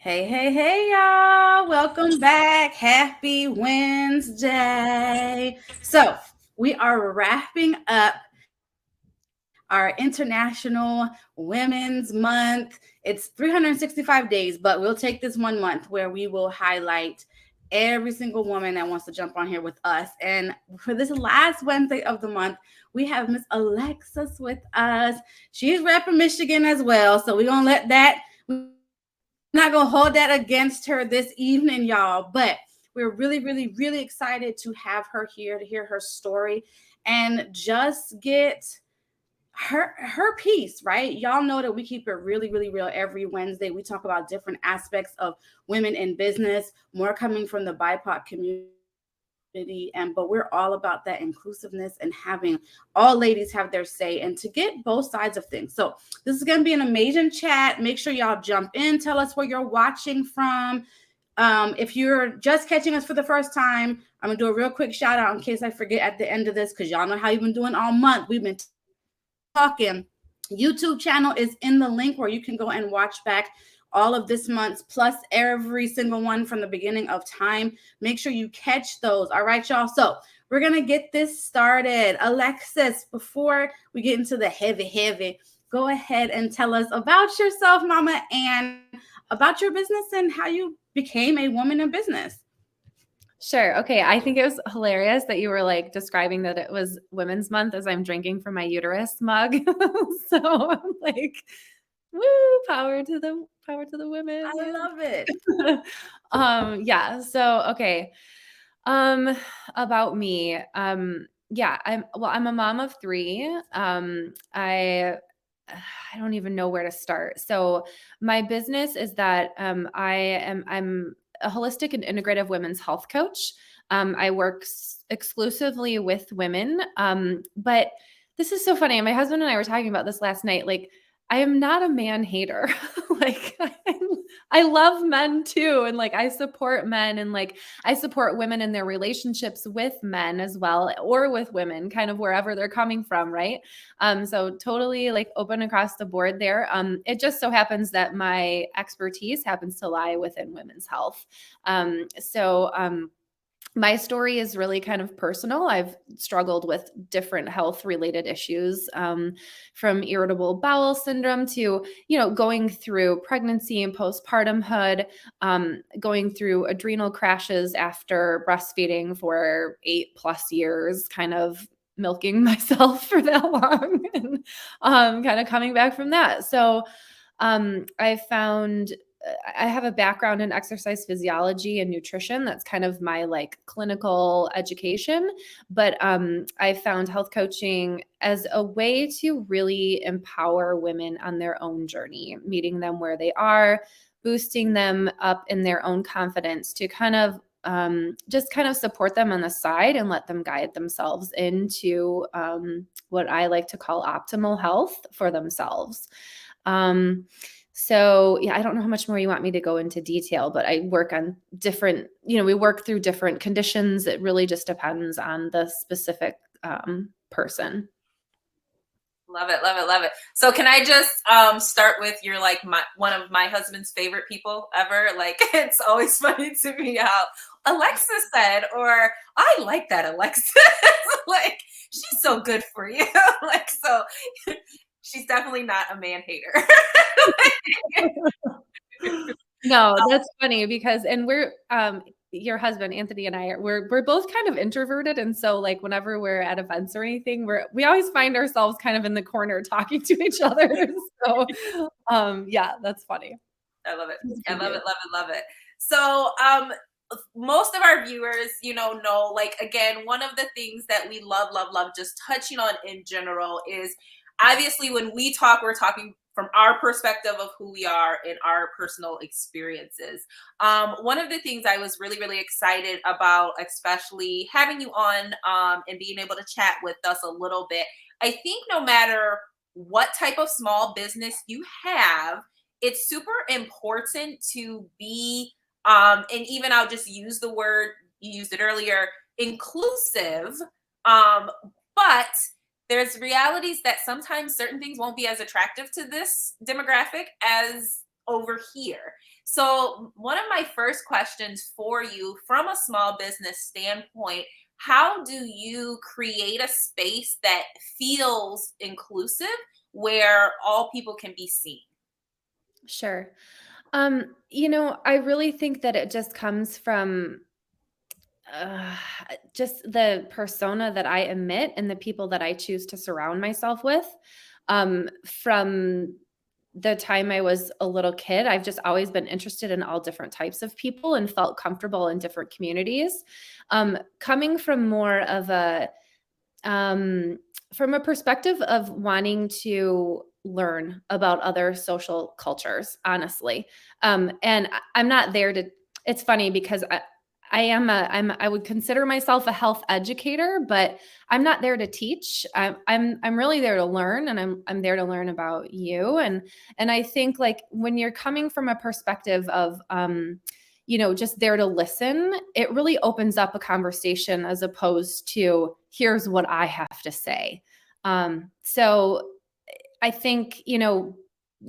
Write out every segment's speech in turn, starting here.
Hey, hey, hey, y'all. Welcome back. Happy Wednesday. So, we are wrapping up our International Women's Month. It's 365 days, but we'll take this 1 month where we will highlight every single woman that wants to jump on here with us. And for this last Wednesday of the month, we have Miss Alexis with us. She's repping Michigan as well. So, we're going to let that. We're not going to hold that against her this evening, y'all, but we're really excited to have her here to hear her story and just get her piece, right? Y'all know that we keep it really real every Wednesday. We talk about different aspects of women in business, more coming from the BIPOC community, and but we're all about that inclusiveness and having all ladies have their say and to get both sides of things. So this is going to be an amazing chat. Make sure y'all jump in, tell us where you're watching from. If you're just catching us for the first time, I'm gonna do a real quick shout out in case I forget at the end of this, because y'all know how you've been doing all month. We've been talking. YouTube channel is in the link where you can go and watch back all of this month's plus every single one from the beginning of time. Make sure you catch those. All right, y'all. So we're gonna get this started. Alexis, before we get into the heavy, go ahead and tell us about yourself, Mama, and about your business and how you became a woman in business. Sure. Okay. I think it was hilarious that you were like describing that it was Women's Month as I'm drinking from my uterus mug. So I'm like, woo, power to the women. I love it. Yeah. So okay. Um, about me. Yeah, I'm a mom of three. I don't even know where to start. So my business is that I'm a holistic and integrative women's health coach. I work exclusively with women. But this is so funny. My husband and I were talking about this last night. Like, I am not a man hater. Like, I love men too. And like, I support men and like, I support women in their relationships with men as well, or with women, kind of wherever they're coming from. Right. So totally like open across the board there. It just so happens that my expertise happens to lie within women's health. My story is really kind of personal. I've struggled with different health related issues, from irritable bowel syndrome to, going through pregnancy and postpartumhood, going through adrenal crashes after breastfeeding for 8+ years, kind of milking myself for that long and kind of coming back from that. So I have a background in exercise physiology and nutrition. That's kind of my like clinical education. But I found health coaching as a way to really empower women on their own journey, meeting them where they are, boosting them up in their own confidence to kind of just kind of support them on the side and let them guide themselves into what I like to call optimal health for themselves. So yeah, I don't know how much more you want me to go into detail, but I work on different, we work through different conditions. It really just depends on the specific person. Love it, love it, love it. So can I just start with you're like one of my husband's favorite people ever. Like it's always funny to me how Alexis said, or I like that Alexis. Like she's so good for you. Like so she's definitely not a man hater. No, that's funny because, and we're, your husband, Anthony, and we're both kind of introverted. And so like, whenever we're at events or anything, we always find ourselves kind of in the corner talking to each other. So, yeah, that's funny. I love it. I love it, love it, love it. So, most of our viewers, know, like, again, one of the things that we love, just touching on in general is obviously when we talk, we're talking from our perspective of who we are and our personal experiences. One of the things I was really excited about, especially having you on and being able to chat with us a little bit, I think no matter what type of small business you have, it's super important to be, and even I'll just use the word, you used it earlier, inclusive, but there's realities that sometimes certain things won't be as attractive to this demographic as over here. So one of my first questions for you from a small business standpoint, how do you create a space that feels inclusive where all people can be seen? Sure. I really think that it just comes from uh, just the persona that I emit and the people that I choose to surround myself with. From the time I was a little kid, I've just always been interested in all different types of people and felt comfortable in different communities. Coming from more of um, from a perspective of wanting to learn about other social cultures, honestly. And I'm not there to, it's funny because I would consider myself a health educator, but I'm not there to teach. I'm really there to learn, and I'm there to learn about you. And I think like when you're coming from a perspective of, just there to listen, it really opens up a conversation as opposed to here's what I have to say. So I think,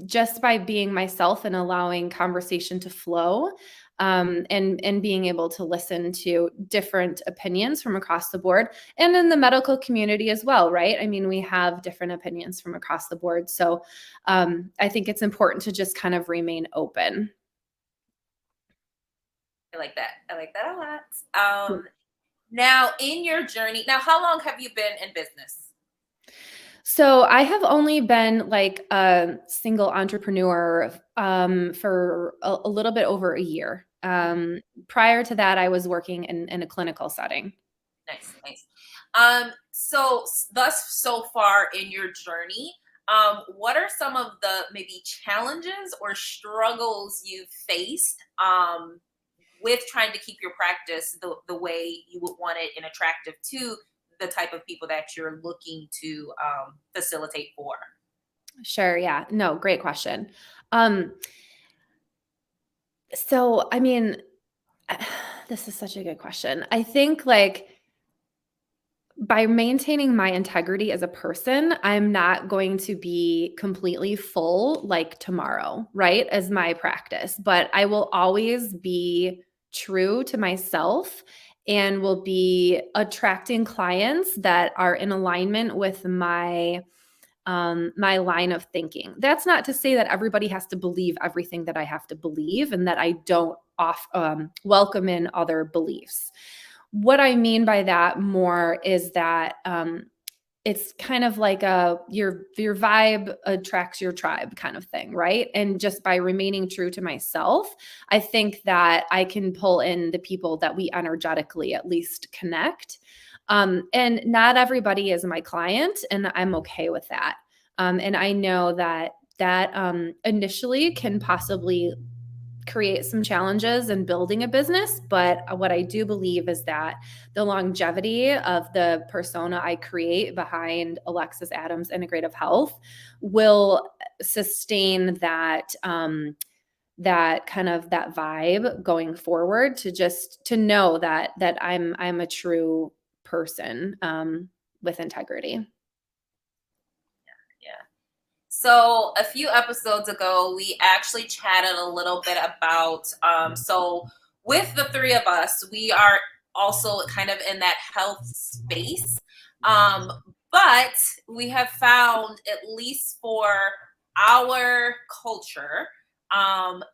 just by being myself and allowing conversation to flow, and being able to listen to different opinions from across the board and in the medical community as well, right? I mean, we have different opinions from across the board. So I think it's important to just kind of remain open. I like that. I like that a lot. Now, in your journey, now, how long have you been in business? So I have only been like a single entrepreneur for a little bit over a year. Prior to that, I was working in a clinical setting. Nice, nice. So thus so far in your journey, what are some of the maybe challenges or struggles you've faced with trying to keep your practice the way you would want it and attractive to the type of people that you're looking to facilitate for? Sure. Yeah. No, great question. So, I mean, this is such a good question. I think like by maintaining my integrity as a person, I'm not going to be completely full like tomorrow, right? As my practice, but I will always be true to myself and will be attracting clients that are in alignment with my line of thinking. That's not to say that everybody has to believe everything that I have to believe and that I don't welcome in other beliefs. What I mean by that more is that it's kind of like your vibe attracts your tribe kind of thing, right? And just by remaining true to myself, I think that I can pull in the people that we energetically at least connect. And not everybody is my client, and I'm okay with that. And I know that initially can possibly create some challenges in building a business. But what I do believe is that the longevity of the persona I create behind Alexis Adams Integrative Health will sustain that kind of that vibe going forward, to know that I'm a true person with integrity. Yeah. So a few episodes ago, we actually chatted a little bit about, so with the three of us, we are also kind of in that health space. But we have found, at least for our culture,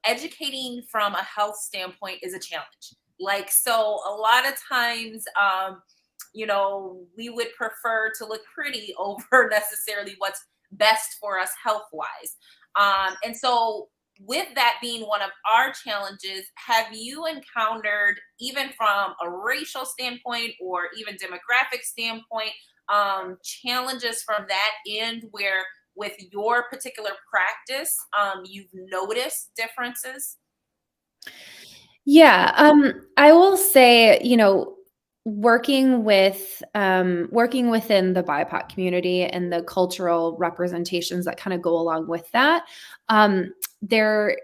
educating from a health standpoint is a challenge. Like, so a lot of times, we would prefer to look pretty over necessarily what's best for us health wise. And so, with that being one of our challenges, have you encountered, even from a racial standpoint or even demographic standpoint, challenges from that end where with your particular practice, you've noticed differences? Yeah, I will say, working within the BIPOC community and the cultural representations that kind of go along with that, there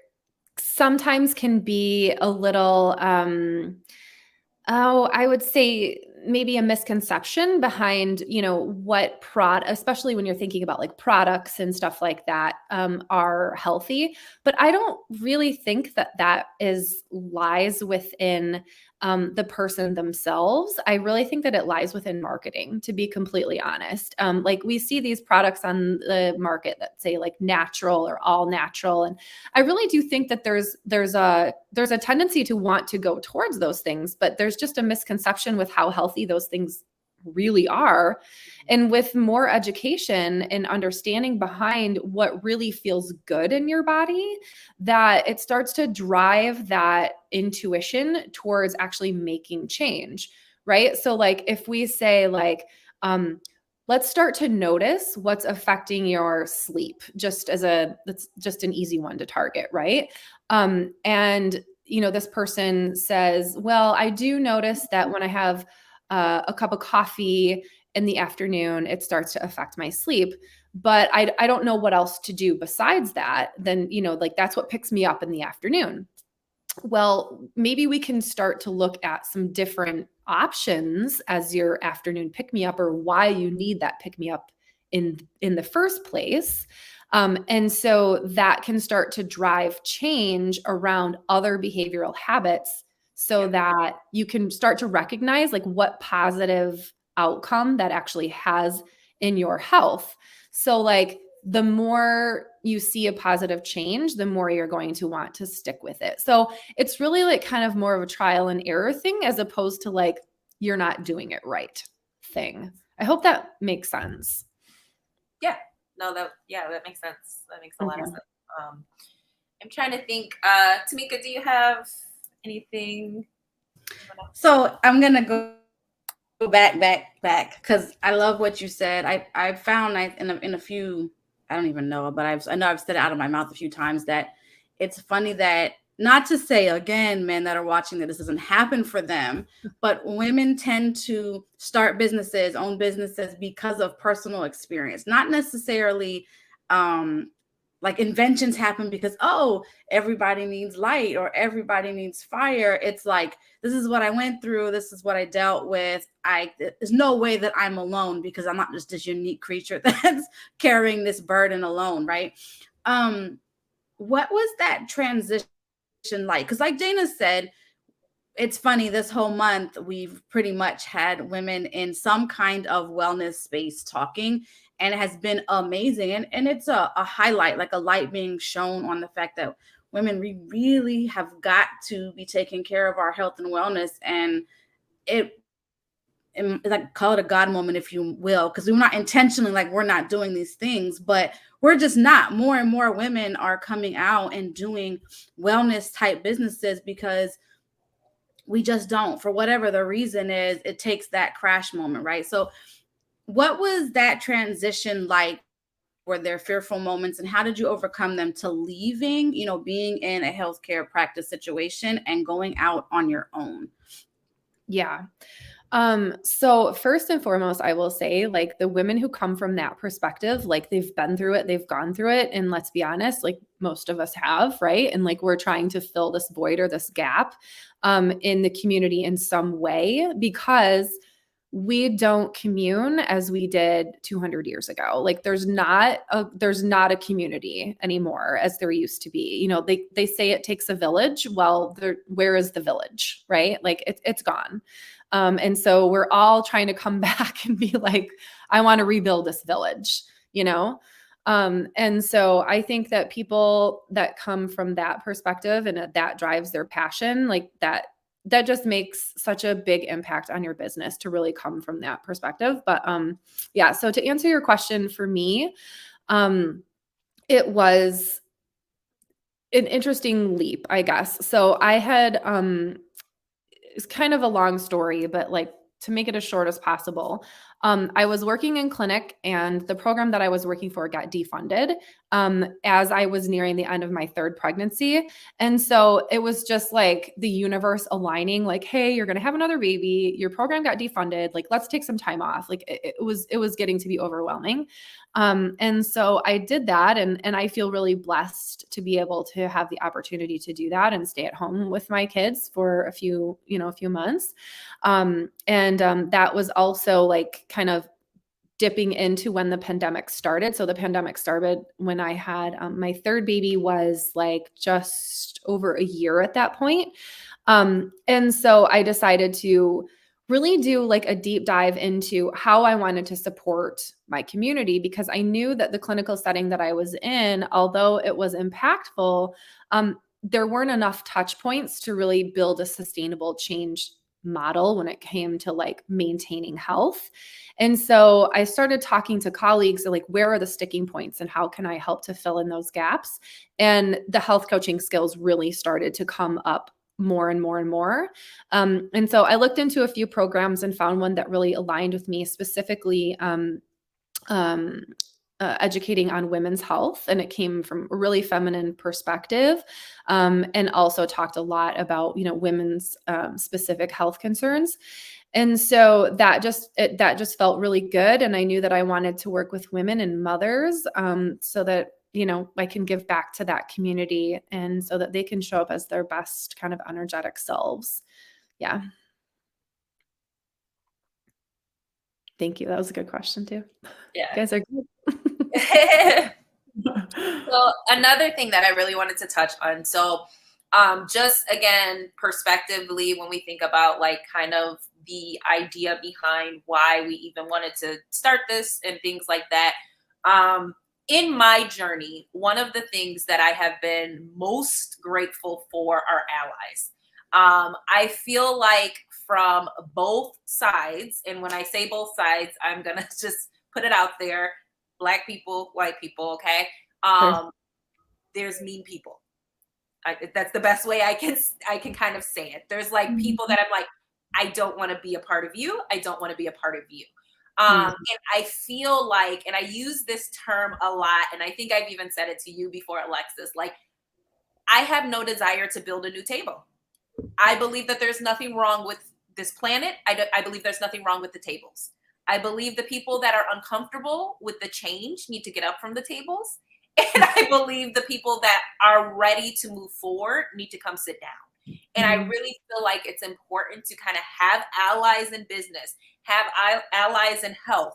sometimes can be a little, I would say maybe a misconception behind, what especially when you're thinking about like products and stuff like that, are healthy. But I don't really think that lies within the person themselves. I really think that it lies within marketing, to be completely honest. Like we see these products on the market that say like natural or all natural. And I really do think that there's a tendency to want to go towards those things, but there's just a misconception with how healthy those things really are. And with more education and understanding behind what really feels good in your body, that it starts to drive that intuition towards actually making change, right? So like if we say like, let's start to notice what's affecting your sleep, that's just an easy one to target, right? And this person says, well, I do notice that when I have a cup of coffee in the afternoon, it starts to affect my sleep. But I don't know what else to do besides that. Then, like that's what picks me up in the afternoon. Well, maybe we can start to look at some different options as your afternoon pick me up, or why you need that pick me up in the first place. And so that can start to drive change around other behavioral habits, so that you can start to recognize like what positive outcome that actually has in your health. So like the more you see a positive change, the more you're going to want to stick with it. So it's really like kind of more of a trial and error thing, as opposed to like you're not doing it right thing. I hope that makes sense. Yeah. No, that makes sense. That makes a lot of sense. I'm trying to think. Tameka, do you have anything? So I'm gonna go back because I love what you said. I found in a few, I don't even know, but I know I've said it out of my mouth a few times, that it's funny that, not to say again, men that are watching, that this doesn't happen for them, but women tend to start businesses, own businesses, because of personal experience, not necessarily like inventions happen because, oh, everybody needs light or everybody needs fire. It's like, this is what I went through. This is what I dealt with. There's no way that I'm alone, because I'm not just this unique creature that's carrying this burden alone. Right. What was that transition like? Because like Dayna said, it's funny, this whole month we've pretty much had women in some kind of wellness space talking, and it has been amazing. And it's a highlight, like a light being shown on the fact that women, we really have got to be taking care of our health and wellness. And like, call it a God moment, if you will, because we're not intentionally, like, we're not doing these things, but we're just not. More and more women are coming out and doing wellness type businesses, because we just don't, for whatever the reason is, it takes that crash moment, right? So what was that transition like? Were there fearful moments, and how did you overcome them to leaving, being in a healthcare practice situation and going out on your own? Yeah. So first and foremost, I will say, like, the women who come from that perspective, like, they've been through it, they've gone through it. And let's be honest, like, most of us have, right? And like, we're trying to fill this void or this gap, in the community in some way, because we don't commune as we did 200 years ago. Like, there's not a community anymore as there used to be. They say it takes a village. Well, where is the village, right? Like, it's gone. And so we're all trying to come back and be like, I want to rebuild this village, and so I think that people that come from that perspective and that drives their passion, like that just makes such a big impact on your business to really come from that perspective. But yeah, so to answer your question, for me, it was an interesting leap, I guess. So I had it's kind of a long story, but like, to make it as short as possible, I was working in clinic, and the program that I was working for got defunded. as I was nearing the end of my third pregnancy. And so it was just like the universe aligning, like, hey, you're going to have another baby. Your program got defunded. Like, let's take some time off. Like it was getting to be overwhelming. And so I did that. And I feel really blessed to be able to have the opportunity to do that and stay at home with my kids for a few months. That was also like kind of dipping into when the pandemic started. So the pandemic started when I had my third baby, was like just over a year at that point. And so I decided to really do like a deep dive into how I wanted to support my community, because I knew that the clinical setting that I was in, although it was impactful, there weren't enough touch points to really build a sustainable change model when it came to like maintaining health. And so I started talking to colleagues like, where are the sticking points and how can I help to fill in those gaps? And the health coaching skills really started to come up more and more and more. And so I looked into a few programs and found one that really aligned with me, specifically educating on women's health. And it came from a really feminine perspective, and also talked a lot about, women's specific health concerns. And so that just felt really good. And I knew that I wanted to work with women and mothers, so that, I can give back to that community and so that they can show up as their best kind of energetic selves. Yeah. Thank you. That was a good question too. Yeah. You guys are good. So another thing that I really wanted to touch on. So just again, perspectively, when we think about like kind of the idea behind why we even wanted to start this and things like that. In my journey, one of the things that I have been most grateful for are allies. I feel like from both sides, and when I say both sides, I'm going to just put it out there, Black people, white people, okay? There's mean people. That's the best way I can kind of say it. There's like people that I'm like, I don't want to be a part of you. I don't want to be a part of you. And I feel like, and I use this term a lot, and I think I've even said it to you before, Alexis, like, I have no desire to build a new table. I believe that there's nothing wrong with this planet. I believe there's nothing wrong with the tables. I believe the people that are uncomfortable with the change need to get up from the tables. And I believe the people that are ready to move forward need to come sit down. And I really feel like it's important to kind of have allies in business, have allies in health.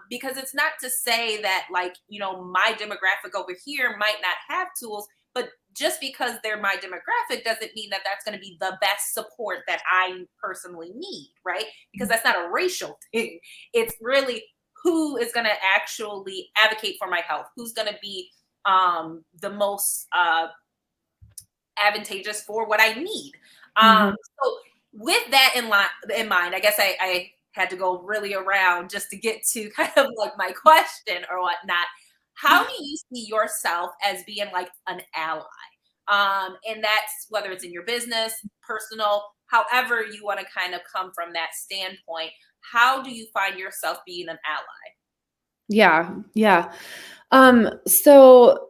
Because it's not to say that like, my demographic over here might not have tools, but just because they're my demographic doesn't mean that that's going to be the best support that I personally need, right? Because that's not a racial thing. It's really who is going to actually advocate for my health, who's going to be the most advantageous for what I need. So with that in mind, I guess I had to go really around just to get to kind of like my question or whatnot. How do you see yourself as being like an ally? And that's whether it's in your business, personal, however you want to kind of come from that standpoint. How do you find yourself being an ally? Yeah. So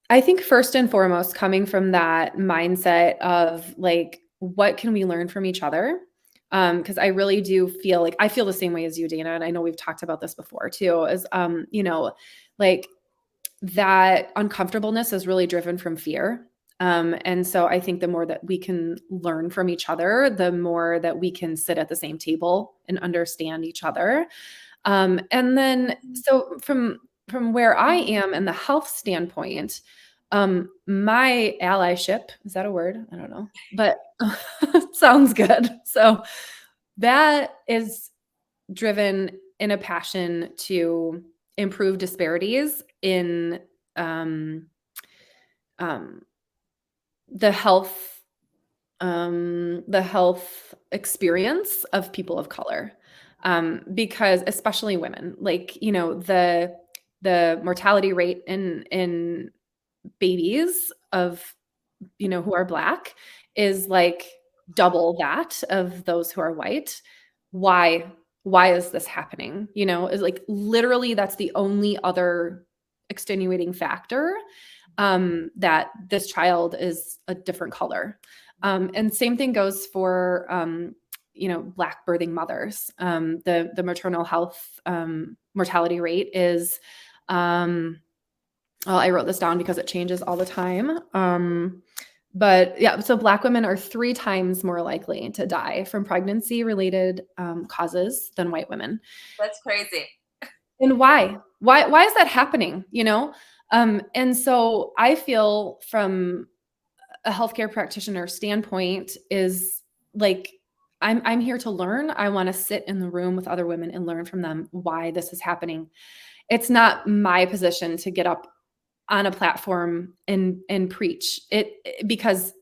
I think first and foremost, coming from that mindset of like, what can we learn from each other? Because I really do feel like I feel the same way as you, Dayna, and I know we've talked about this before too, is like that uncomfortableness is really driven from fear. And so I think the more that we can learn from each other, the more that we can sit at the same table and understand each other. And then so from where I am in the health standpoint, my allyship, is that a word? I don't know, but sounds good. So that is driven in a passion to improve disparities in the health experience of people of color, because especially women, like the mortality rate in babies of who are Black is like double that of those who are white. Why is this happening? Is like literally that's the only other extenuating factor that this child is a different color. And same thing goes for, Black birthing mothers. The maternal health mortality rate is, well, I wrote this down because it changes all the time. But yeah, so Black women are 3 times more likely to die from pregnancy-related causes than white women. That's crazy. And why? Why is that happening? And so I feel from a healthcare practitioner standpoint is like, I'm here to learn. I want to sit in the room with other women and learn from them why this is happening. It's not my position to get up on a platform and preach it, because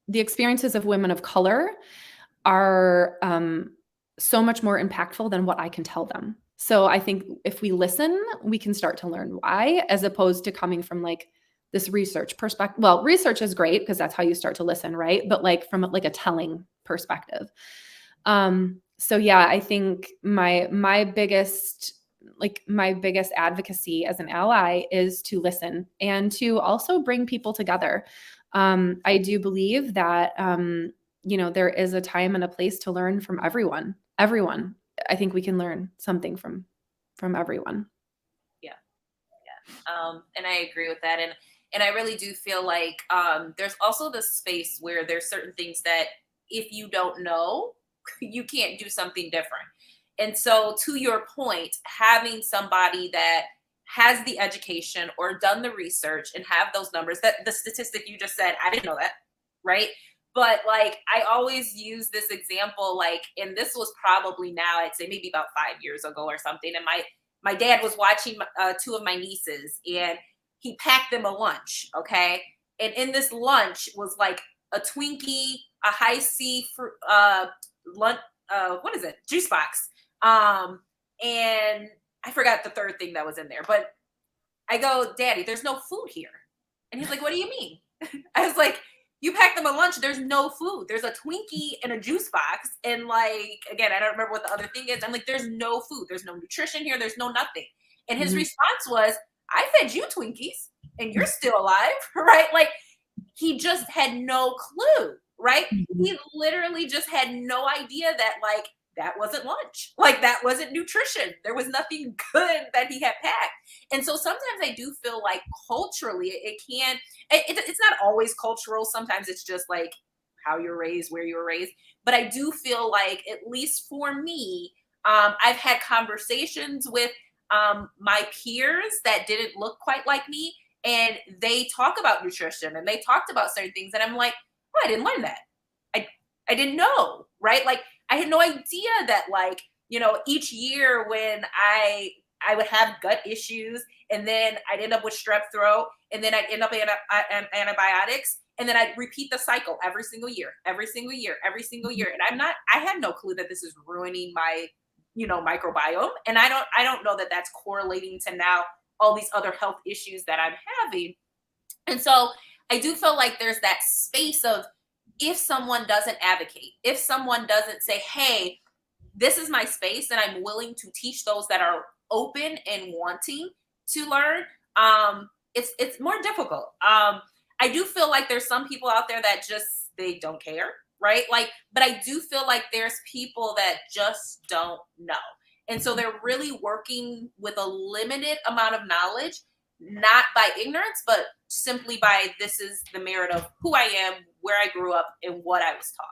the experiences of women of color are so much more impactful than what I can tell them. So I think if we listen, we can start to learn why, as opposed to coming from like this research perspective. Well, research is great because that's how you start to listen, right? But like from like a telling perspective. So yeah, I think my biggest advocacy as an ally is to listen and to also bring people together. I do believe that, there is a time and a place to learn from everyone. Everyone. I think we can learn something from everyone. Yeah. And I agree with that. And I really do feel like there's also this space where there's certain things that if you don't know, you can't do something different. And so to your point, having somebody that has the education or done the research and have those numbers, that the statistic you just said, I didn't know that, right? But like, I always use this example, like, and this was probably now, I'd say maybe about 5 years ago or something. And my dad was watching 2 of my nieces and he packed them a lunch. Okay. And in this lunch was like a Twinkie, a high C fruit, lunch, what is it? Juice box. And I forgot the third thing that was in there, but I go, Daddy, there's no food here. And he's like, what do you mean? I was like, you packed them a lunch. There's no food. There's a Twinkie and a juice box. And like, again, I don't remember what the other thing is. I'm like, there's no food. There's no nutrition here. There's no nothing. And his response was, I fed you Twinkies and you're still alive, right? Like he just had no clue, right? He literally just had no idea that like, that wasn't lunch. Like that wasn't nutrition. There was nothing good that he had packed. And so sometimes I do feel like culturally it's not always cultural. Sometimes it's just like how you're raised, where you were raised. But I do feel like, at least for me, I've had conversations with my peers that didn't look quite like me. And they talk about nutrition and they talked about certain things. And I'm like, oh, I didn't learn that. I didn't know, right? Like I had no idea that like, each year when I would have gut issues and then I'd end up with strep throat and then I'd end up on antibiotics and then I'd repeat the cycle every single year. And I had no clue that this is ruining my, microbiome. And I don't know that that's correlating to now all these other health issues that I'm having. And so I do feel like there's that space of, if someone doesn't advocate, if someone doesn't say, hey, this is my space and I'm willing to teach those that are open and wanting to learn, it's more difficult. I do feel like there's some people out there that just, they don't care, right? Like, but I do feel like there's people that just don't know. And so they're really working with a limited amount of knowledge, not by ignorance, but simply by, this is the merit of who I am, where I grew up, and what I was taught.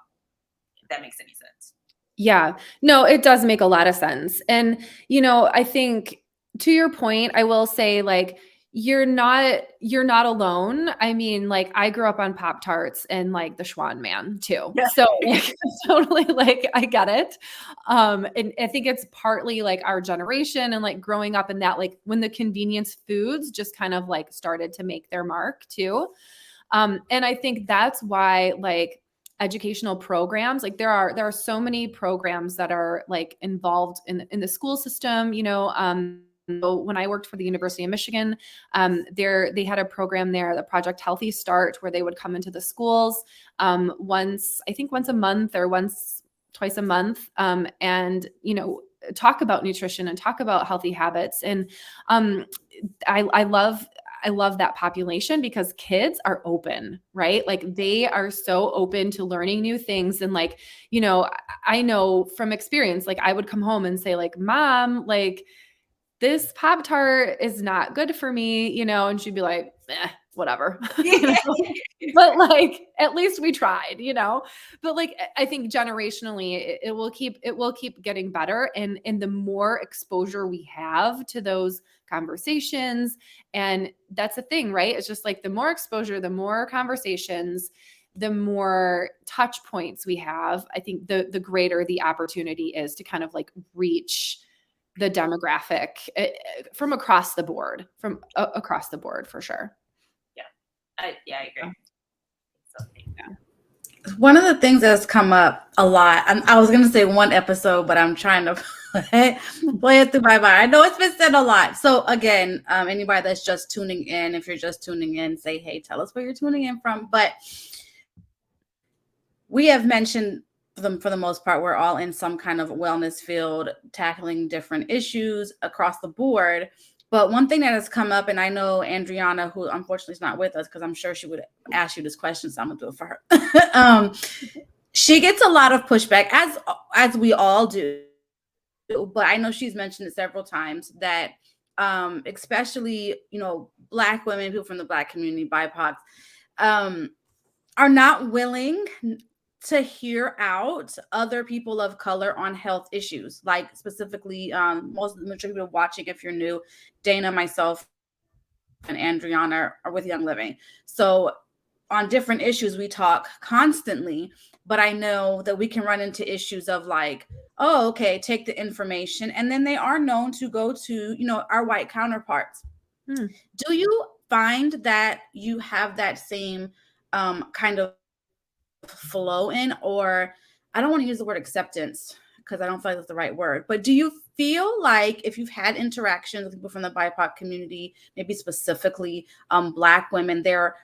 If that makes any sense. Yeah, no, it does make a lot of sense. And, I think to your point, I will say like, you're not alone. I mean, like I grew up on Pop-Tarts and like the Schwan Man too. Yeah. So like, totally like, I get it. And I think it's partly like our generation and like growing up in that, like when the convenience foods just kind of like started to make their mark too. And I think that's why like educational programs, like there are so many programs that are like involved in the school system, So when I worked for the University of Michigan, they had a program there, the Project Healthy Start, where they would come into the schools once a month or twice a month. And, talk about nutrition and talk about healthy habits. And I love that population because kids are open, right? Like they are so open to learning new things. And like, you know, I know from experience, like I would come home and say like, Mom, like this Pop-Tart is not good for me, you know, and she'd be like, whatever. You know? But like, at least we tried, you know, but like, I think generationally it will keep getting better. And the more exposure we have to those conversations, and that's the thing, right? It's just like the more exposure, the more conversations, the more touch points we have, I think the greater the opportunity is to kind of like reach the demographic from across the board, for sure. I agree. So, Yeah. One of the things that's come up a lot, I was going to say one episode, but I'm trying to play it through my mind. I know it's been said a lot. So again, anybody that's just tuning in, if you're just tuning in, say, hey, tell us where you're tuning in from. But we have mentioned them for the most part, we're all in some kind of wellness field, tackling different issues across the board. But one thing that has come up, and I know Andriana, who unfortunately is not with us, because I'm sure she would ask you this question, so I'm gonna do it for her. She gets a lot of pushback, as we all do. But I know she's mentioned it several times that, especially, you know, Black women, people from the Black community, BIPOC, are not willing to hear out other people of color on health issues, like specifically, most of the people watching, if you're new, Dayna, myself, and Andriana are with Young Living. So on different issues, we talk constantly, but I know that we can run into issues of like, oh, okay, take the information. And then they are known to go to, you know, our white counterparts. Do you find that you have that same kind of flow in, or I don't want to use the word acceptance because I don't feel like that's the right word, but do you feel like if you've had interactions with people from the BIPOC community, maybe specifically Black women, they're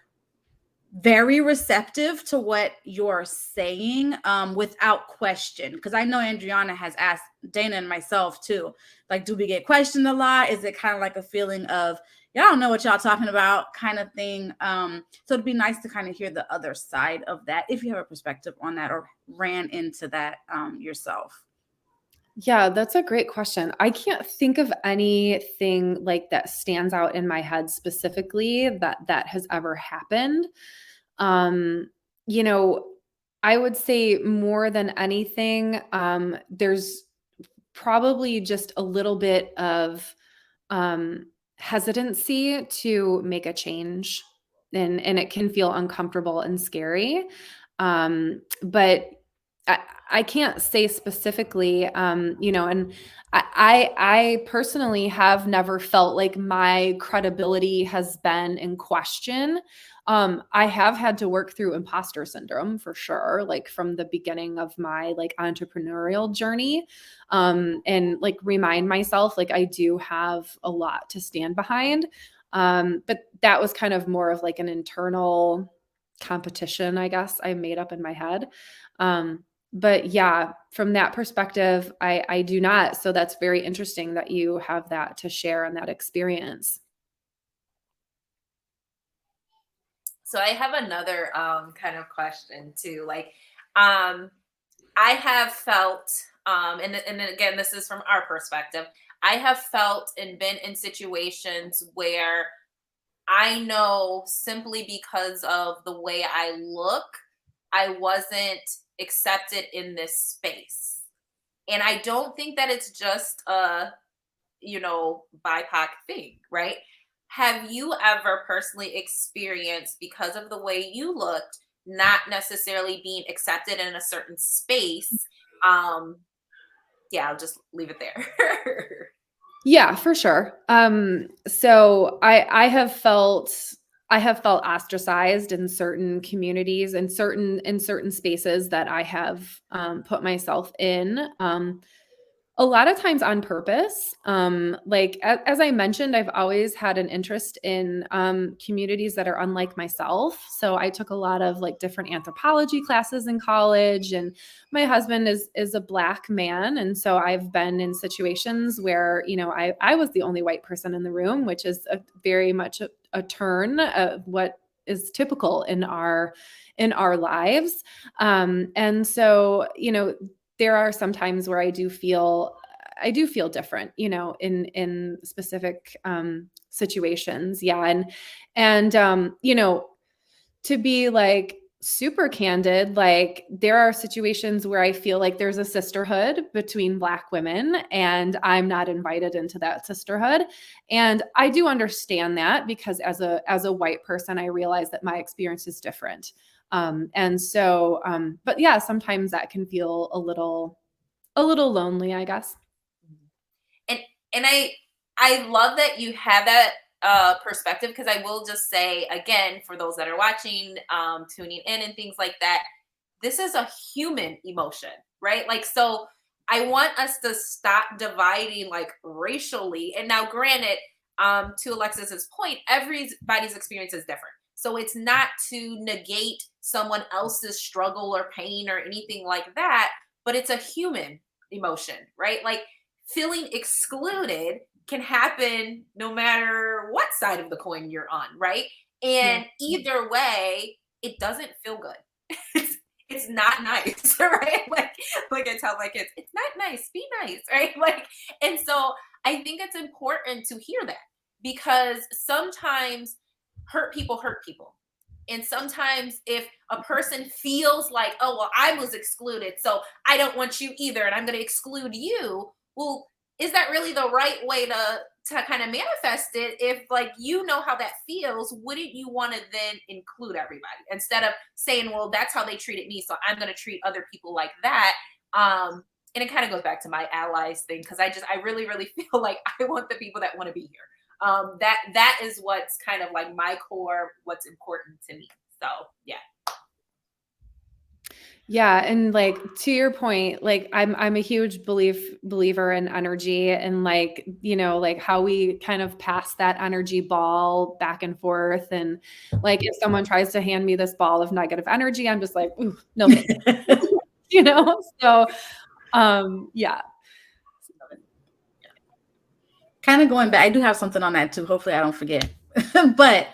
very receptive to what you're saying without question? Because I know Andriana has asked Dayna and myself too, like, do we get questioned a lot? Is it kind of like a feeling of, yeah, I don't know what y'all talking about kind of thing? So it'd be nice to kind of hear the other side of that, if you have a perspective on that or ran into that yourself. Yeah, that's a great question. I can't think of anything like that stands out in my head specifically that has ever happened. You know, I would say more than anything, there's probably just a little bit of hesitancy to make a change, and it can feel uncomfortable and scary. But I can't say specifically, you know, and I personally have never felt like my credibility has been in question. I have had to work through imposter syndrome for sure, like from the beginning of my like entrepreneurial journey, and like remind myself like I do have a lot to stand behind. But that was kind of more of like an internal competition, I guess, I made up in my head. But yeah, from that perspective, I do not. So that's very interesting that you have that to share and that experience. So I have another kind of question too. Like, I have felt, and again, this is from our perspective. I have felt and been in situations where I know simply because of the way I look, I wasn't accepted in this space. And I don't think that it's just a, you know, BIPOC thing, right? Have you ever personally experienced, because of the way you looked, not necessarily being accepted in a certain space? Yeah, I'll just leave it there. Yeah, for sure. So I have felt ostracized in certain communities and certain spaces that I have put myself in. A lot of times on purpose. Like as I mentioned, I've always had an interest in communities that are unlike myself. So I took a lot of like different anthropology classes in college, and my husband is a Black man, and so I've been in situations where I was the only white person in the room, which is very much a turn of what is typical in our lives. And so there are some times where I do feel different, in specific situations. Yeah. And to be like super candid, like there are situations where I feel like there's a sisterhood between Black women and I'm not invited into that sisterhood. And I do understand that because as a white person, I realize that my experience is different. But yeah, sometimes that can feel a little lonely, I guess. And I love that you have that perspective, because I will just say again, for those that are watching, tuning in and things like that, this is a human emotion, right? Like, so I want us to stop dividing like racially. And now granted, to Alexis's point, everybody's experience is different. So it's not to negate someone else's struggle or pain or anything like that, but it's a human emotion, right? Like feeling excluded can happen no matter what side of the coin you're on, right? And either way, it doesn't feel good. It's not nice, right? Like I tell my kids, it's not nice, be nice, right? Like, and so I think it's important to hear that, because sometimes hurt people. And sometimes if a person feels like, oh, well, I was excluded, so I don't want you either, and I'm going to exclude you. Well, is that really the right way to kind of manifest it? If like, how that feels, wouldn't you want to then include everybody instead of saying, well, that's how they treated me, so I'm going to treat other people like that? And it kind of goes back to my allies thing, because I really, really feel like I want the people that want to be here. That is what's kind of like my core, what's important to me. So yeah. Yeah. And like, to your point, like I'm a huge believer in energy, and like, like how we kind of pass that energy ball back and forth. And like, if someone tries to hand me this ball of negative energy, I'm just like, ooh, no, so, yeah. Kind of going back, I do have something on that too. Hopefully I don't forget. But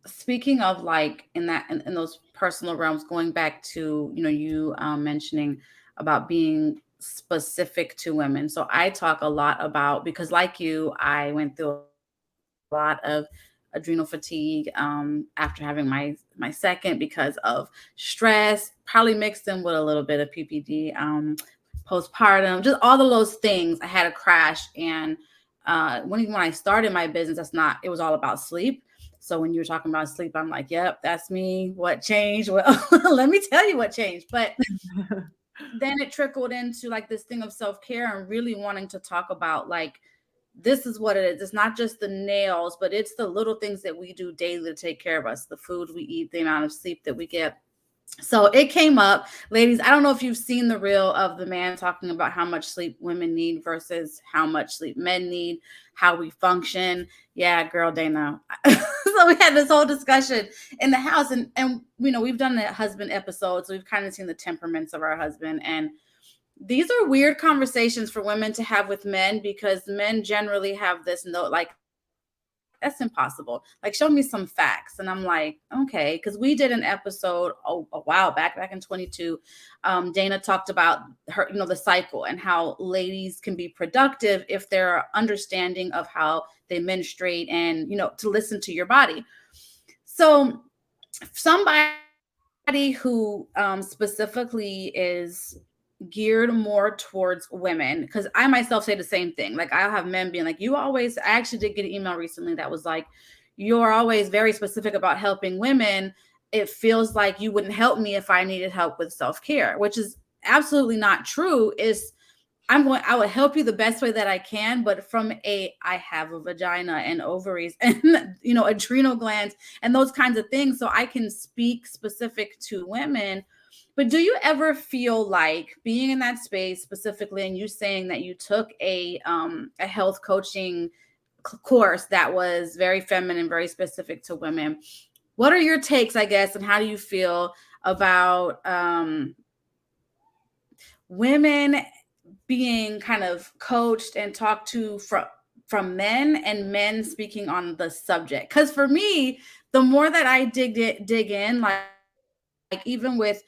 speaking of like in those personal realms, going back to, you mentioning about being specific to women. So I talk a lot about, because like you, I went through a lot of adrenal fatigue after having my second, because of stress, probably mixed in with a little bit of PPD, postpartum, just all of those things. I had a crash. And when I started my business, it was all about sleep. So when you were talking about sleep, I'm like, yep, that's me. What changed? Well, let me tell you what changed. But then it trickled into like this thing of self-care and really wanting to talk about like, this is what it is. It's not just the nails, but it's the little things that we do daily to take care of us, the food we eat, the amount of sleep that we get. So it came up, ladies. I don't know if you've seen the reel of the man talking about how much sleep women need versus how much sleep men need, how we function. Yeah, girl, Dayna. So we had this whole discussion in the house, and we've done a husband episode, so we've kind of seen the temperaments of our husband. And these are weird conversations for women to have with men, because men generally have this note like, that's impossible. Like, show me some facts. And I'm like, okay. Because we did an episode a while back in 22. Dayna talked about her, the cycle, and how ladies can be productive if they're understanding of how they menstruate, and, to listen to your body. So somebody who specifically is geared more towards women, because I myself say the same thing. Like, I'll have men being like, I actually did get an email recently that was like, you're always very specific about helping women. It feels like you wouldn't help me if I needed help with self-care, which is absolutely not true. I would help you the best way that I can, but I have a vagina and ovaries and, adrenal glands and those kinds of things. So I can speak specific to women. But do you ever feel like being in that space specifically, and you saying that you took a health coaching course that was very feminine, very specific to women? What are your takes, I guess, and how do you feel about women being kind of coached and talked to from men, and men speaking on the subject? Because for me, the more that I dig in, like even with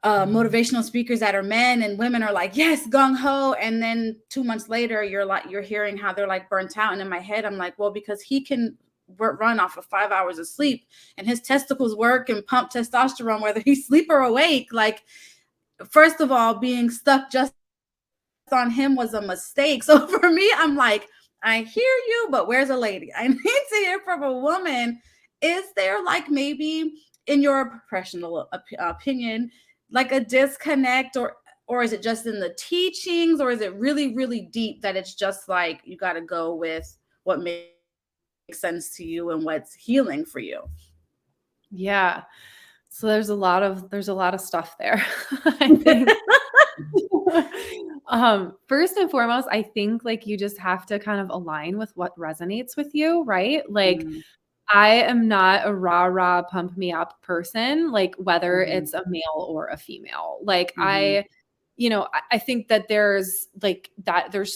motivational speakers that are men, and women are like, yes, gung-ho, and then 2 months later you're hearing how they're like burnt out, and in my head I'm like, well, because he can run off of 5 hours of sleep and his testicles work and pump testosterone whether he's asleep or awake. Like, first of all, being stuck just on him was a mistake. So for me, I'm like, I hear you, but where's a lady? I need to hear from a woman. Is there, like, maybe in your professional opinion, like a disconnect, or is it just in the teachings, or is it really, really deep that it's just like you got to go with what makes sense to you and what's healing for you? Yeah. So there's a lot of stuff there. I think first and foremost, I think like you just have to kind of align with what resonates with you, right? Like I am not a rah pump me up person, like whether it's a male or a female. Like I think that there's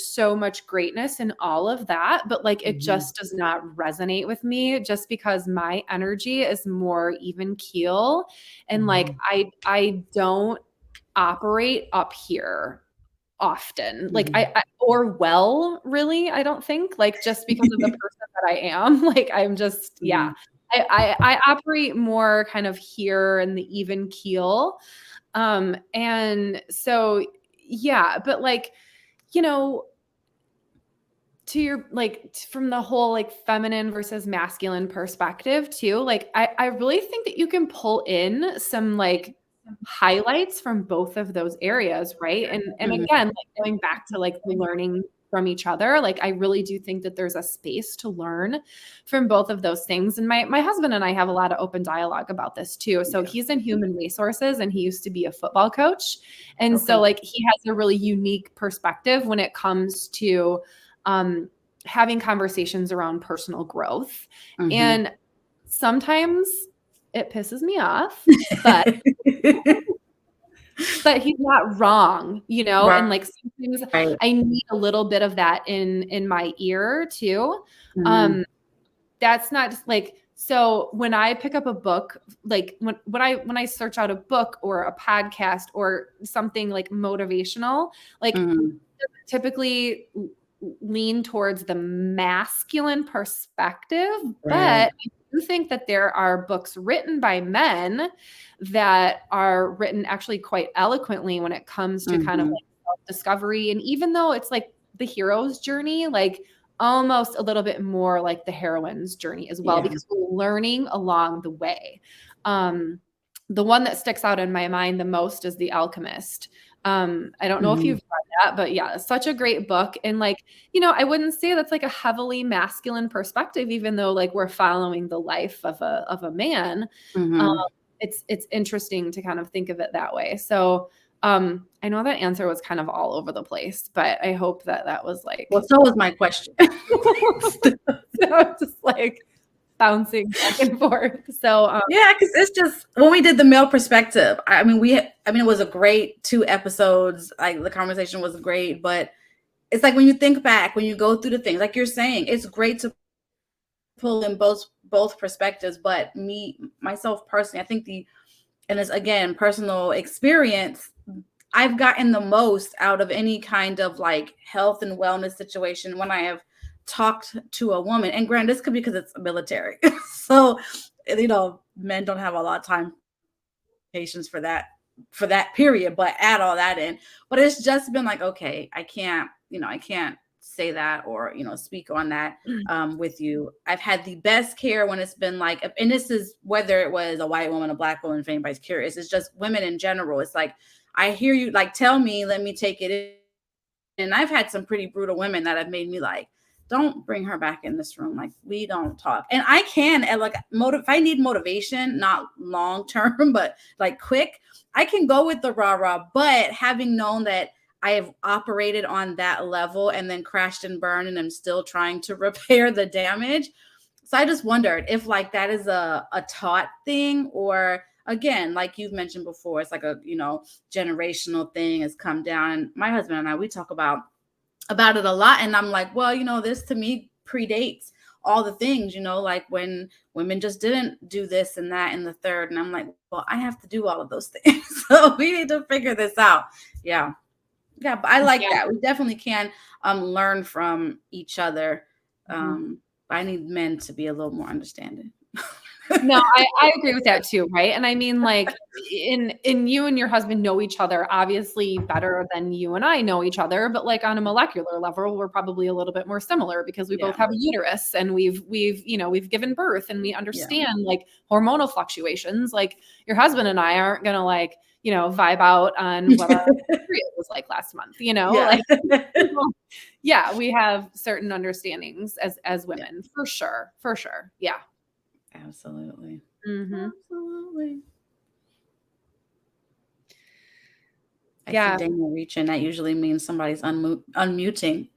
so much greatness in all of that, but like it just does not resonate with me, just because my energy is more even keel, and like I don't operate up here often, like I or well, really, I don't think, like, just because of the person that I am, like I'm just I operate more kind of here in the even keel. And so, yeah, but like, you know, to your, like, from the whole like feminine versus masculine perspective too, like, I really think that you can pull in some like highlights from both of those areas. Right. And again, like going back to like learning from each other, like I really do think that there's a space to learn from both of those things. And my husband and I have a lot of open dialogue about this too. So he's in human resources and he used to be a football coach. And so like he has a really unique perspective when it comes to having conversations around personal growth. And sometimes it pisses me off, but but he's not wrong, you know, and like sometimes I need a little bit of that in my ear too. That's not just like, so when I pick up a book, like when I search out a book or a podcast or something like motivational, like typically lean towards the masculine perspective, but I do think that there are books written by men that are written actually quite eloquently when it comes to kind of like self-discovery. And even though it's like the hero's journey, like almost a little bit more like the heroine's journey as well, because we're learning along the way. The one that sticks out in my mind the most is The Alchemist. I don't know if you've read that, but yeah, it's such a great book. And like, you know, I wouldn't say that's like a heavily masculine perspective, even though like we're following the life of a man. It's interesting to kind of think of it that way. So I know that answer was kind of all over the place, but I hope that was like, well, so was my question. So just like bouncing back and forth. So yeah, because it's just when we did the male perspective, I mean, it was a great 2 episodes. Like the conversation was great, but it's like when you think back, when you go through the things, like you're saying, it's great to pull in both perspectives. But myself personally, I think and it's again personal experience, I've gotten the most out of any kind of like health and wellness situation when I have talked to a woman. And granted, this could be because it's military. So, you know, men don't have a lot of time, patience for that period, but add all that in. But it's just been like, okay, I can't say that or, you know, speak on that with you. I've had the best care when it's been like, and this is whether it was a white woman, a black woman, if anybody's curious, it's just women in general. It's like, I hear you, like, tell me, let me take it in. And I've had some pretty brutal women that have made me like, don't bring her back in this room. Like, we don't talk. And I can, and like, if I need motivation, not long term, but like quick, I can go with the rah-rah. But having known that I have operated on that level and then crashed and burned, and I'm still trying to repair the damage. So I just wondered if like that is a taught thing, or again, like you've mentioned before, it's like a, generational thing has come down. And my husband and I, we talk about it a lot. And I'm like, well, this to me predates all the things, like when women just didn't do this and that and the third. And I'm like, well, I have to do all of those things. So we need to figure this out. Yeah. Yeah. But I like that. We definitely can learn from each other. I need men to be a little more understanding. No, I agree with that too, right? And I mean, like, in you and your husband know each other obviously better than you and I know each other, but like on a molecular level, we're probably a little bit more similar because we both have a uterus, and we've given birth, and we understand like hormonal fluctuations. Like, your husband and I aren't gonna like, vibe out on what our period was like last month, like, we have certain understandings as women, for sure. Yeah. Absolutely. Mm-hmm. Absolutely. I see Dayna reaching. That usually means somebody's unmuting.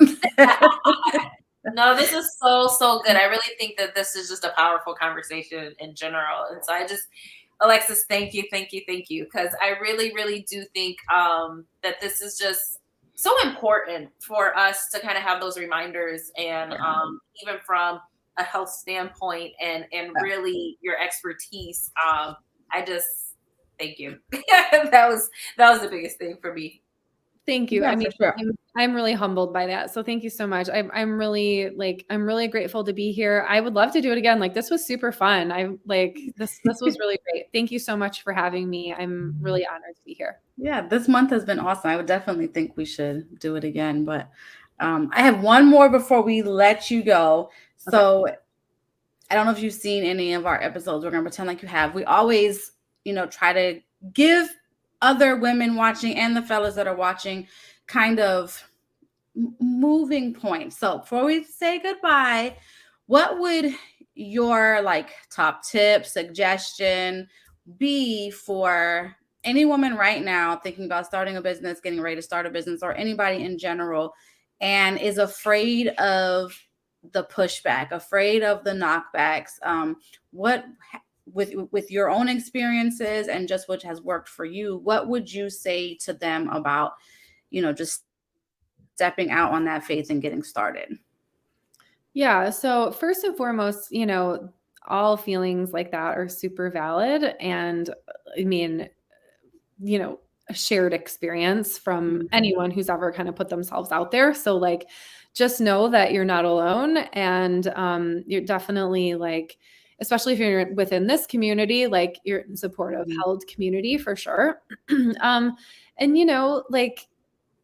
No, this is so good. I really think that this is just a powerful conversation in general. And so Alexis, thank you. Because I really, really do think that this is just so important for us to kind of have those reminders, and even from a health standpoint, and really your expertise. I just thank you. that was the biggest thing for me. Thank you. Yeah, I mean, sure. I'm really humbled by that. So thank you so much. I'm really grateful to be here. I would love to do it again. Like, this was super fun. This was really great. Thank you so much for having me. I'm really honored to be here. Yeah, this month has been awesome. I would definitely think we should do it again. But I have one more before we let you go. So I don't know if you've seen any of our episodes. We're going to pretend like you have. We always, try to give other women watching and the fellas that are watching kind of moving points. So before we say goodbye, what would your like top tip, suggestion be for any woman right now thinking about starting a business, getting ready to start a business, or anybody in general, and is afraid of the pushback, afraid of the knockbacks? What with your own experiences and just what has worked for you, what would you say to them about, just stepping out on that faith and getting started? Yeah. So first and foremost, all feelings like that are super valid. And I mean, a shared experience from anyone who's ever kind of put themselves out there. So like, just know that you're not alone. And you're definitely like, especially if you're within this community, like, you're in support of held community for sure. And like,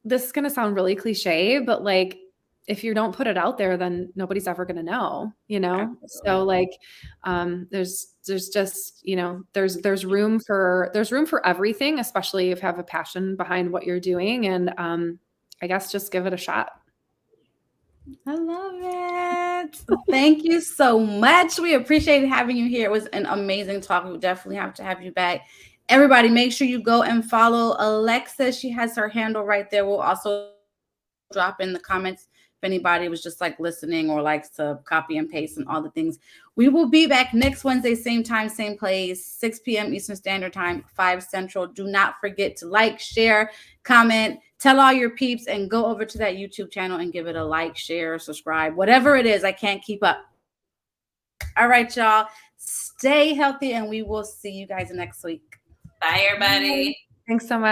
this is going to sound really cliche, but like, if you don't put it out there, then nobody's ever going to know, Absolutely. So like, there's just, there's room for everything, especially if you have a passion behind what you're doing. And I guess just give it a shot. I love it. Thank you so much. We appreciate having you here. It was an amazing talk. We definitely have to have you back. Everybody, make sure you go and follow Alexa. She has her handle right there. We'll also drop in the comments if anybody was just like listening or likes to copy and paste and all the things. We will be back next Wednesday, same time, same place, 6 p.m. Eastern Standard Time, 5 Central. Do not forget to like, share, comment, tell all your peeps, and go over to that YouTube channel and give it a like, share, subscribe, whatever it is. I can't keep up. All right, y'all. Stay healthy, and we will see you guys next week. Bye, everybody. Thanks so much.